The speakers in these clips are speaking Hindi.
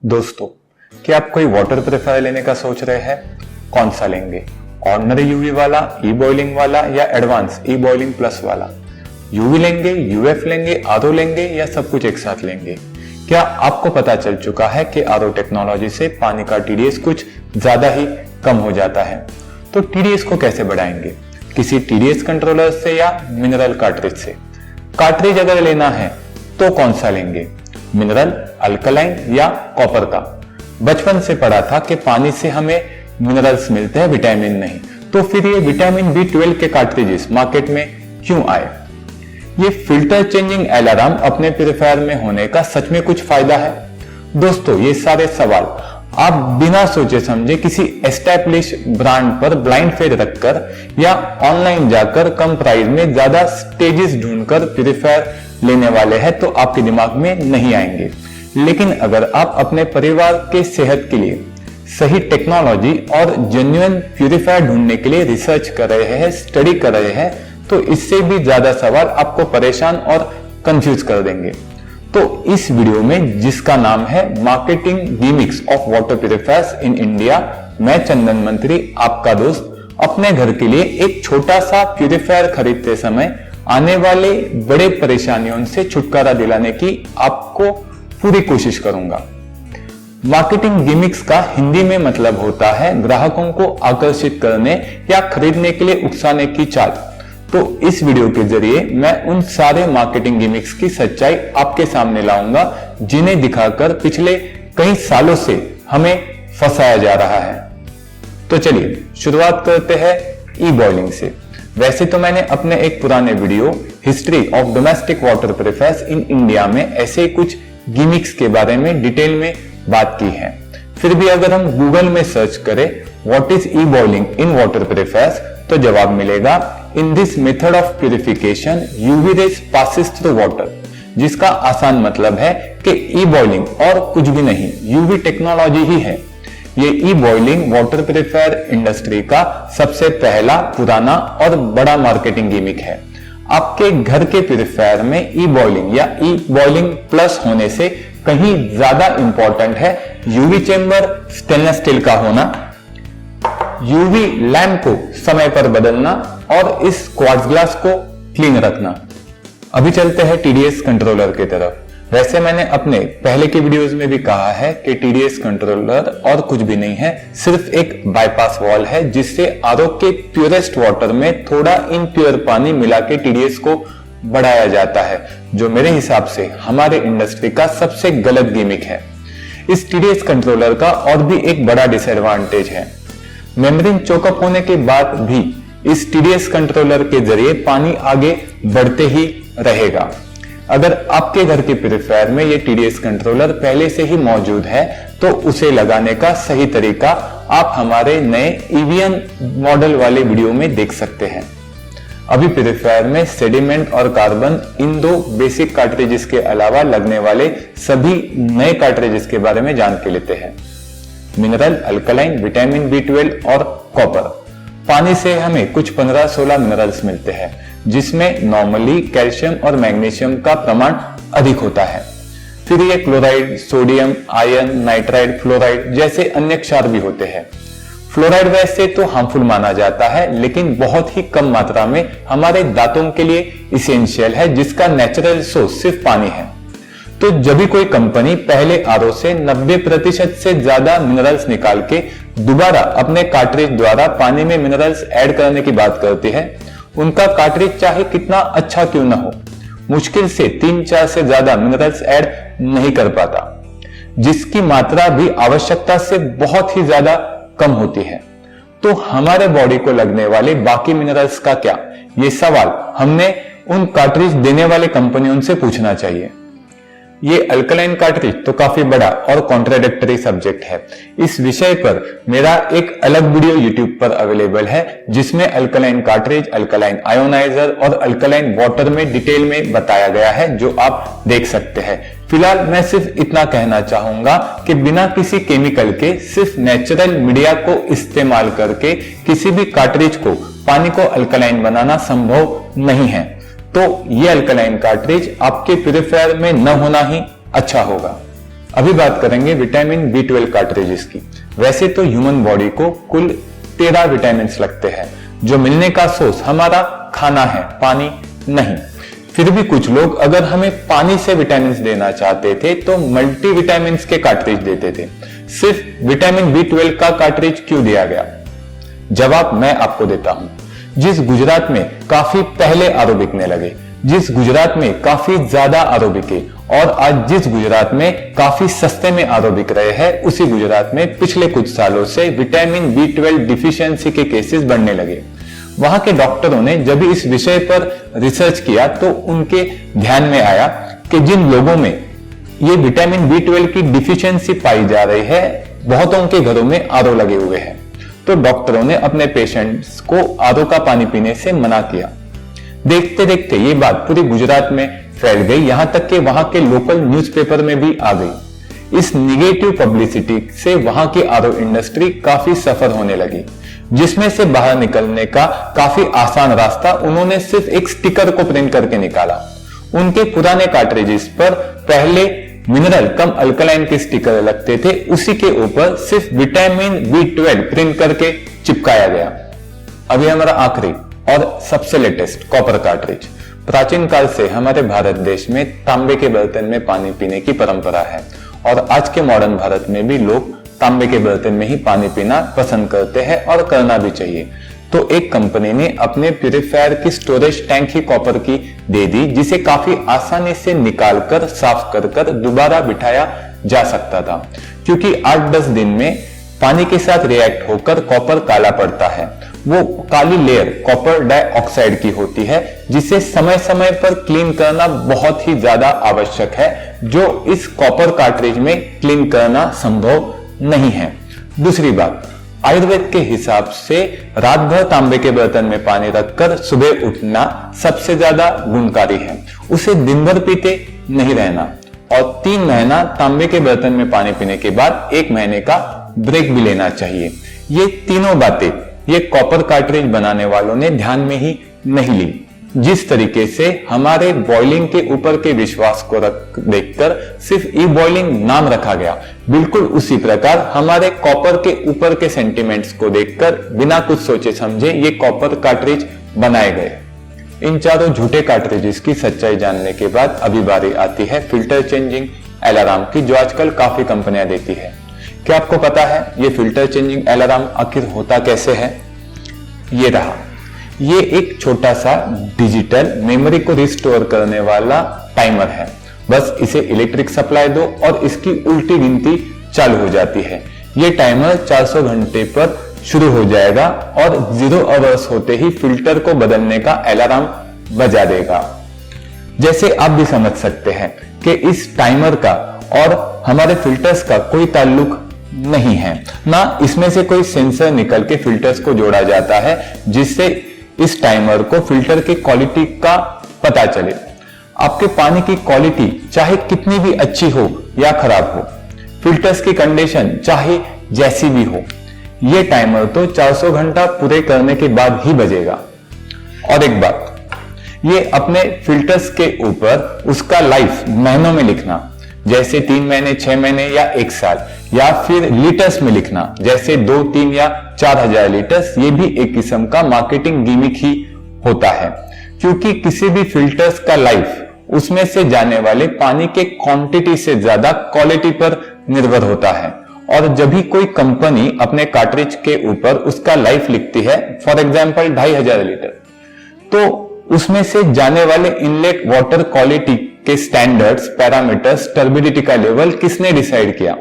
दोस्तों, क्या आप कोई वाटर प्यूरिफायर लेने का सोच रहे हैं? कौन सा लेंगे? ऑर्डिनरी यूवी वाला, ई बॉइलिंग वाला या एडवांस ई बॉइलिंग प्लस वाला? यूवी लेंगे, यूएफ लेंगे, आरओ लेंगे या सब कुछ एक साथ लेंगे? क्या आपको पता चल चुका है कि आरओ टेक्नोलॉजी से पानी का टीडीएस कुछ ज्यादा ही कम हो जाता है? तो टीडीएस को कैसे बढ़ाएंगे? किसी टीडीएस कंट्रोलर से या मिनरल कार्ट्रिज से? कार्ट्रिज अगर लेना है तो कौन सा लेंगे? मिनरल, अल्कलाइन या कॉपर का? बचपन से पढ़ा था कि पानी से हमें मिनरल्स मिलते हैं, विटामिन नहीं। तो फिर ये विटामिन B12 के कार्ट्रिजेस मार्केट में क्यों आए? ये फिल्टर चेंजिंग अलार्म अपने प्यूरिफायर में होने का सच में कुछ फायदा है? दोस्तों, ये सारे सवाल आप बिना सोचे समझे किसी एस्टैब्लिश ब्रांड पर ब्लाइंड फेथ रखकर या ऑनलाइन जाकर कम प्राइस में ज्यादा स्टेजेस ढूंढकर प्यूरिफायर लेने वाले हैं तो आपके दिमाग में नहीं आएंगे। लेकिन अगर आप अपने परिवार के सेहत के लिए सही टेक्नोलॉजी और जेन्युइन प्यूरिफायर ढूंढने के लिए रिसर्च कर रहे हैं, स्टडी कर रहे हैं, तो इससे भी ज्यादा सवाल आपको परेशान और कंफ्यूज कर देंगे। तो इस वीडियो में, जिसका नाम है marketing gimmicks of water purifiers in India, मैं चंदन मंत्री, आपका दोस्त, अपने घर के लिए एक छोटा सा प्यूरिफायर खरीदते समय आने वाले बड़े परेशानियों से छुटकारा दिलाने की आपको पूरी कोशिश करूंगा। मार्केटिंग गिमिक्स का हिंदी में मतलब होता है ग्राहकों को आकर्षित करने या खरीदने के लिए उकसाने की चाल। तो इस वीडियो के जरिए मैं उन सारे मार्केटिंग गिमिक्स की सच्चाई आपके सामने लाऊंगा जिन्हें दिखाकर पिछले कई सालों से हमें फंसाया जा रहा है। तो चलिए शुरुआत करते हैं ई बॉइलिंग से। वैसे तो मैंने अपने एक पुराने video history of domestic water purifiers in India में ऐसे कुछ गिमिक्स के बारे में डिटेल में बात की है। फिर भी अगर हम गूगल में सर्च करें what is E boiling in water purifiers तो जवाब मिलेगा in this method of purification UV rays passes through water, जिसका आसान मतलब है कि ई बॉइलिंग और कुछ भी नहीं, यूवी टेक्नोलॉजी ही है। ये ई बॉइलिंग वाटर प्यूरिफायर इंडस्ट्री का सबसे पहला, पुराना और बड़ा मार्केटिंग गिमिक है। आपके घर के प्यूरिफायर में ई बॉइलिंग या ई बॉइलिंग प्लस होने से कहीं ज्यादा इंपॉर्टेंट है यूवी चेंबर स्टेनलेस स्टील का होना, यूवी लैम्प को समय पर बदलना और इस क्वार्ट्ज ग्लास को क्लीन रखना। अभी चलते हैं टीडीएस कंट्रोलर की तरफ। वैसे मैंने अपने पहले के वीडियोस में भी कहा है कि टीडीएस कंट्रोलर और कुछ भी नहीं है, सिर्फ एक बाईपास वॉल है जिससे आरओ के प्योरेस्ट वाटर में थोड़ा इनप्योर पानी मिला के टीडीएस को बढ़ाया जाता है, जो मेरे हिसाब से हमारे इंडस्ट्री का सबसे गलत गिमिक है। इस टीडीएस कंट्रोलर का और भी एक बड़ा डिसएडवांटेज है। मेम्ब्रेन चोकअप होने के बाद भी इस टीडीएस कंट्रोलर के जरिए पानी आगे बढ़ते ही रहेगा। अगर आपके घर के प्यूरिफायर में ये टीडीएस कंट्रोलर पहले से ही मौजूद है तो उसे लगाने का सही तरीका आप हमारे नए ईवीएन मॉडल वाले वीडियो में देख सकते हैं। अभी प्यूरिफायर में सेडिमेंट और कार्बन, इन दो बेसिक कार्ट्रिजेस के अलावा लगने वाले सभी नए कार्ट्रिजेस के बारे में जान के लेते हैं। मिनरल, अल्कलाइन, विटामिन B12 और कॉपर। पानी से हमें कुछ 15-16 मिनरल्स मिलते हैं जिसमें नॉर्मली कैल्शियम और मैग्नीशियम का प्रमाण अधिक होता है। फिर ये chloride, sodium, iron, nitride, fluoride जैसे अन्य क्षार भी होते हैं। फ्लोराइड वैसे तो हार्मफुल माना जाता है लेकिन बहुत ही कम मात्रा में हमारे दांतों के लिए इसेंशियल है, जिसका नेचुरल सोर्स सिर्फ पानी है। तो जब भी कोई कंपनी पहले आरओ से 90% से ज्यादा मिनरल्स निकाल के दोबारा अपने कार्ट्रिज द्वारा पानी में मिनरल्स ऐड करने की बात करती है, उनका कार्ट्रिज चाहे कितना अच्छा क्यों ना हो, मुश्किल से 3-4 से ज्यादा मिनरल्स ऐड नहीं कर पाता, जिसकी मात्रा भी आवश्यकता से बहुत ही ज्यादा कम होती है। तो हमारे बॉडी को लगने वाले बाकी मिनरल्स का क्या? ये सवाल हमने उन कार्ट्रिज देने वाले कंपनियों से पूछना चाहिए। ये अल्कलाइन कार्ट्रिज तो काफी बड़ा और कॉन्ट्राडिक्टरी सब्जेक्ट है। इस विषय पर मेरा एक अलग वीडियो यूट्यूब पर अवेलेबल है जिसमें अल्कलाइन कार्ट्रिज, अल्कलाइन आयोनाइजर और अल्कलाइन वाटर में डिटेल में बताया गया है, जो आप देख सकते हैं। फिलहाल मैं सिर्फ इतना कहना चाहूंगा कि बिना किसी केमिकल के सिर्फ नेचुरल मीडिया को इस्तेमाल करके किसी भी कार्ट्रिज को, पानी को अल्कलाइन बनाना संभव नहीं है। तो ये अल्कलाइन कार्ट्रिज आपके प्यूरिफायर में न होना ही अच्छा होगा। अभी बात करेंगे विटामिन B12 कार्ट्रिजेस की। वैसे तो ह्यूमन बॉडी को कुल 13 विटामिन लगते हैं, जो मिलने का सोर्स हमारा खाना है, पानी नहीं। फिर भी कुछ लोग अगर हमें पानी से विटामिन देना चाहते थे तो मल्टी विटामिन के कार्ट्रिज देते थे। सिर्फ विटामिन B12 का कार्ट्रिज क्यों दिया गया? जवाब मैं आपको देता हूं। जिस गुजरात में काफी पहले आरओ बिकने लगे, जिस गुजरात में काफी ज्यादा आरओ बिके और आज जिस गुजरात में काफी सस्ते में आरओ बिक रहे हैं, उसी गुजरात में पिछले कुछ सालों से विटामिन B12 डिफिशियंसी के केसेस बढ़ने लगे। वहां के डॉक्टरों ने जब इस विषय पर रिसर्च किया तो उनके ध्यान में आया कि जिन लोगों में ये विटामिन B12 की डिफिशियंसी पाई जा रही है, बहुतों के घरों में आरओ लगे हुए हैं। तो डॉक्टरों ने अपने पेशेंट्स को आरओ का पानी पीने से मना किया। देखते देखते ये बात पूरी गुजरात में फैल गई, यहां तक कि वहां के लोकल न्यूज़पेपर में भी आ गई। इस निगेटिव पब्लिसिटी से वहां की आरओ इंडस्ट्री काफी सफर होने लगी, जिसमें से बाहर निकलने का काफी आसान रास्ता उन्होंने सिर्फ एक स्टिकर को प्रिंट करके निकाला। उनके पुराने कार्ट्रिजेस पर पहले मिनरल कम अल्कलाइन के स्टिकर लगते थे, उसी के ऊपर सिर्फ विटामिन B12 प्रिंट करके चिपकाया गया। अभी हमारा आखिरी और सबसे लेटेस्ट कॉपर कार्ट्रिज। प्राचीन काल से हमारे भारत देश में तांबे के बर्तन में पानी पीने की परंपरा है और आज के मॉडर्न भारत में भी लोग तांबे के बर्तन में ही पानी पीना पसंद करते हैं और करना भी चाहिए। तो एक कंपनी ने अपने प्यूरिफायर की स्टोरेज टैंक ही कॉपर की दे दी, जिसे काफी आसानी से निकालकर साफ कर दोबारा बिठाया जा सकता था, क्योंकि 8-10 दिन में पानी के साथ रिएक्ट होकर कॉपर काला पड़ता है। वो काली लेयर कॉपर डाइऑक्साइड की होती है, जिसे समय समय पर क्लीन करना बहुत ही ज्यादा आवश्यक है, जो इस कॉपर कार्ट्रिज में क्लीन करना संभव नहीं है। दूसरी बात, आयुर्वेद के हिसाब से रात भर तांबे के बर्तन में पानी रखकर सुबह उठना सबसे ज्यादा गुणकारी है। उसे दिन भर पीते नहीं रहना और 3 महीना तांबे के बर्तन में पानी पीने के बाद 1 महीने का ब्रेक भी लेना चाहिए। ये तीनों बातें ये कॉपर कार्ट्रिज बनाने वालों ने ध्यान में ही नहीं ली। जिस तरीके से हमारे बॉइलिंग के ऊपर के विश्वास को देखकर सिर्फ ई बॉइलिंग नाम रखा गया, बिल्कुल उसी प्रकार हमारे कॉपर के ऊपर के सेंटिमेंट्स को देखकर बिना कुछ सोचे समझे ये कॉपर कार्ट्रिज बनाए गए। इन चारों झूठे कार्ट्रिजेस की सच्चाई जानने के बाद अभी बारी आती है फिल्टर चेंजिंग अलार्म की, जो आजकल काफी कंपनियां देती है। क्या आपको पता है ये फिल्टर चेंजिंग अलार्म आखिर होता कैसे है? ये रहा, ये एक छोटा सा डिजिटल मेमोरी को रिस्टोर करने वाला टाइमर है। बस इसे इलेक्ट्रिक सप्लाई दो और इसकी उल्टी गिनती चालू हो जाती है। ये टाइमर 400 घंटे पर शुरू हो जाएगा और 0 आवर्स होते ही फिल्टर को बदलने का अलार्म बजा देगा। जैसे आप भी समझ सकते हैं कि इस टाइमर का और हमारे फिल्टर्स का कोई ताल्लुक नहीं है, ना इसमें से कोई सेंसर निकल के फिल्टर्स को जोड़ा जाता है जिससे इस टाइमर को फिल्टर की क्वालिटी का पता चले। आपके पानी की क्वालिटी चाहे कितनी भी अच्छी हो या खराब हो, फिल्टर्स की कंडीशन चाहे जैसी भी हो, यह टाइमर तो 400 घंटा पूरे करने के बाद ही बजेगा। और एक बात, ये अपने फिल्टर्स के ऊपर उसका लाइफ महीनों में लिखना, जैसे 3 महीने, 6 महीने या 1 साल, या फिर लीटर्स में लिखना, जैसे 2, 3 या 4000 लीटर्स, ये भी एक किस्म का मार्केटिंग गिमिक ही होता है, क्योंकि किसी भी फिल्टर्स का लाइफ उसमें से जाने वाले पानी के क्वांटिटी से ज्यादा क्वालिटी पर निर्भर होता है। और जब भी कोई कंपनी अपने कार्ट्रिज के ऊपर उसका लाइफ लिखती है, फॉर एग्जांपल 2500 लीटर, तो उसमें से जाने वाले इनलेट वाटर क्वालिटी के स्टैंडर्ड्स, पैरामीटर्स, टर्बिडिटी का लेवल किसने डिसाइड किया?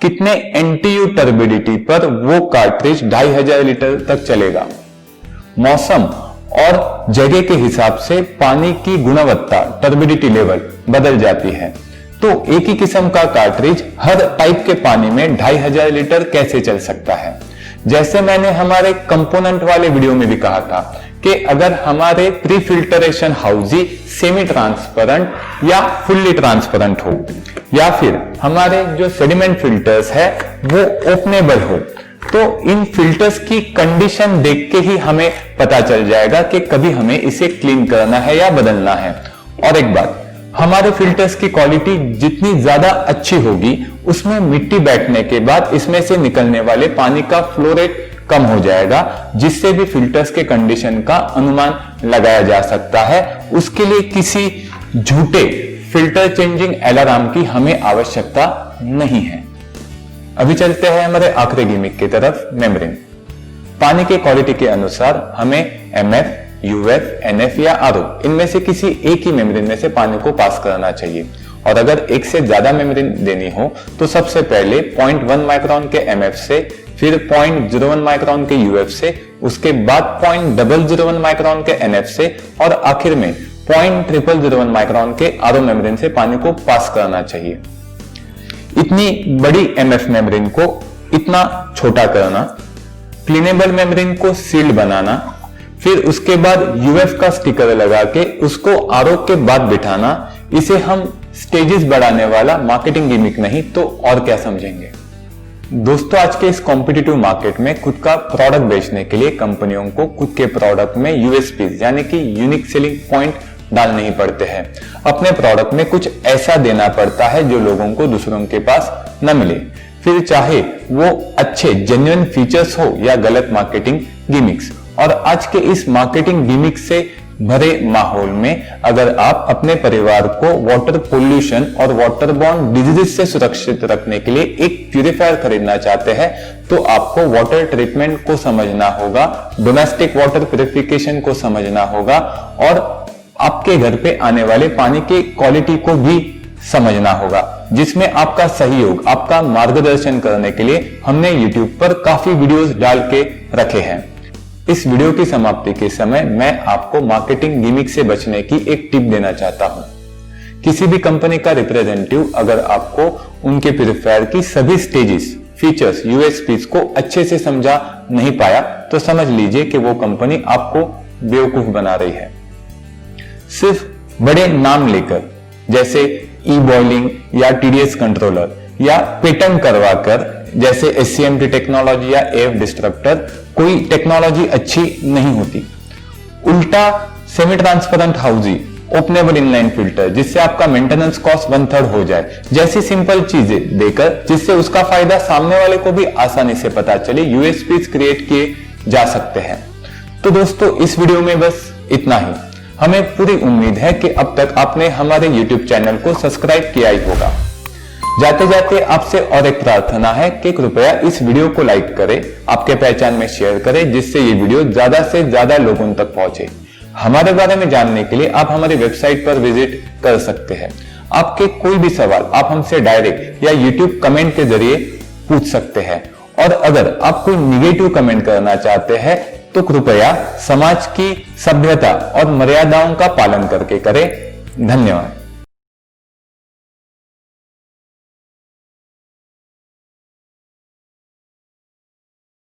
कितने एनटीयू टर्बिडिटी पर वो कार्ट्रिज 2500 लीटर तक चलेगा? मौसम और जगह के हिसाब से पानी की गुणवत्ता, टर्बिडिटी लेवल बदल जाती है। तो एक ही किस्म का कार्ट्रिज हर टाइप के पानी में 2500 लीटर कैसे चल सकता है? जैसे मैंने हमारे कंपोनेंट वाले वीडियो में भी कहा था कि अगर हमारे pre filtration housie semi transparent या फुल्ली ट्रांसपेरेंट हो, या फिर हमारे जो सेडिमेंट फिल्टर्स है वो ओपनेबल हो, तो इन फिल्टर्स की कंडीशन देख के ही हमें पता चल जाएगा कि कभी हमें इसे क्लीन करना है या बदलना है। और एक बात, हमारे फिल्टर्स की क्वालिटी जितनी ज्यादा अच्छी होगी उसमें मिट्टी बैठने के बाद इसमें से निकलने वाले पानी का फ्लो रेट कम हो जाएगा, जिससे भी फिल्टर्स के कंडीशन का अनुमान लगाया जा सकता है। उसके लिए किसी झूठे फिल्टर चेंजिंग अलार्म की हमें आवश्यकता नहीं है। अभी चलते हैं हमारे आखिरी गिमिक की तरफ, मेम्ब्रेन। पानी के क्वालिटी के अनुसार हमें एमएफ, यूएफ, एनएफ या आरओ इनमें से किसी एक ही मेम्ब्रेन में से पानी को पास करना चाहिए। और अगर एक से ज्यादा मेम्ब्रेन देनी हो तो सबसे पहले 0.1 माइक्रोन के एमएफ से, फिर 0.01 माइक्रोन के यूएफ से, उसके बाद 0.001 माइक्रोन के एनएफ से और आखिर में 0.0001 माइक्रोन के आरओ मेम्ब्रेन से पानी को पास करना चाहिए। इतनी बड़ी एमएफ मेम्ब्रेन को इतना छोटा करना, क्लीनेबल मेम्ब्रेन को सील्ड बनाना, फिर उसके बाद यूएफ का स्टिकर लगा के उसको आरओ के बाद बिठाना, इसे हम स्टेजेस बढ़ाने वाला मार्केटिंग गिमिक नहीं तो और क्या समझेंगे। दोस्तों, आज के इस कॉम्पिटिटिव मार्केट में खुद का प्रोडक्ट बेचने के लिए कंपनियों को खुद के प्रोडक्ट में यूएसपी यानी कि यूनिक सेलिंग पॉइंट डालने ही पड़ते हैं। अपने प्रोडक्ट में कुछ ऐसा देना पड़ता है जो लोगों को दूसरों के पास न मिले, फिर चाहे वो अच्छे जेन्युइन फीचर्स हो या गलत मार्केटिंग गिमिक्स। और आज के इस मार्केटिंग गिमिक से भरे माहौल में अगर आप अपने परिवार को वाटर पोल्यूशन और वाटर बॉर्न डिजीज से सुरक्षित रखने के लिए एक प्यूरिफायर खरीदना चाहते हैं तो आपको वाटर ट्रीटमेंट को समझना होगा, डोमेस्टिक वाटर प्यूरिफिकेशन को समझना होगा और आपके घर पे आने वाले पानी की क्वालिटी को भी समझना होगा, जिसमें आपका सहयोग, आपका मार्गदर्शन करने के लिए हमने YouTube पर काफी वीडियोस डाल के रखे हैं। इस वीडियो की समाप्ति के समय मैं आपको मार्केटिंग गिमिक से बचने की एक टिप देना चाहता हूं। किसी भी कंपनी का रिप्रेजेंटेटिव अगर आपको उनके प्यूरिफायर की सभी स्टेजेस, फीचर्स, यूएसपीज को अच्छे से समझा नहीं पाया तो समझ लीजिए कि वो कंपनी आपको बेवकूफ बना रही है। सिर्फ बड़े नाम लेकर जैसे ई बॉइलिंग या टीडीएस कंट्रोलर या पेटेंट करवाकर जैसे एससीएमटी टेक्नोलॉजी या एफ डिस्ट्रप्टर कोई टेक्नोलॉजी अच्छी नहीं होती। उल्टा semi transparent housie, openable inline filter जिससे आपका मेंटेनेंस कॉस्ट 1/3 हो जाए, जैसी सिंपल चीजें देकर जिससे उसका फायदा सामने वाले को भी आसानी से पता चले, यूएसपीज क्रिएट किए जा सकते हैं। तो दोस्तों, इस वीडियो में बस इतना ही। हमें पूरी उम्मीद है कि अब तक आपने हमारे YouTube चैनल को सब्सक्राइब किया ही होगा। जाते जाते आपसे और एक प्रार्थना है कि कृपया इस वीडियो को लाइक करें, आपके पहचान में शेयर करें, जिससे ये वीडियो ज्यादा से ज्यादा लोगों तक पहुंचे। हमारे बारे में जानने के लिए आप हमारी वेबसाइट पर विजिट कर सकते हैं। आपके कोई भी सवाल आप हमसे डायरेक्ट या YouTube कमेंट के जरिए पूछ सकते हैं। और अगर आप कोई निगेटिव कमेंट करना चाहते हैं तो कृपया समाज की सभ्यता और मर्यादाओं का पालन करके करें। धन्यवाद।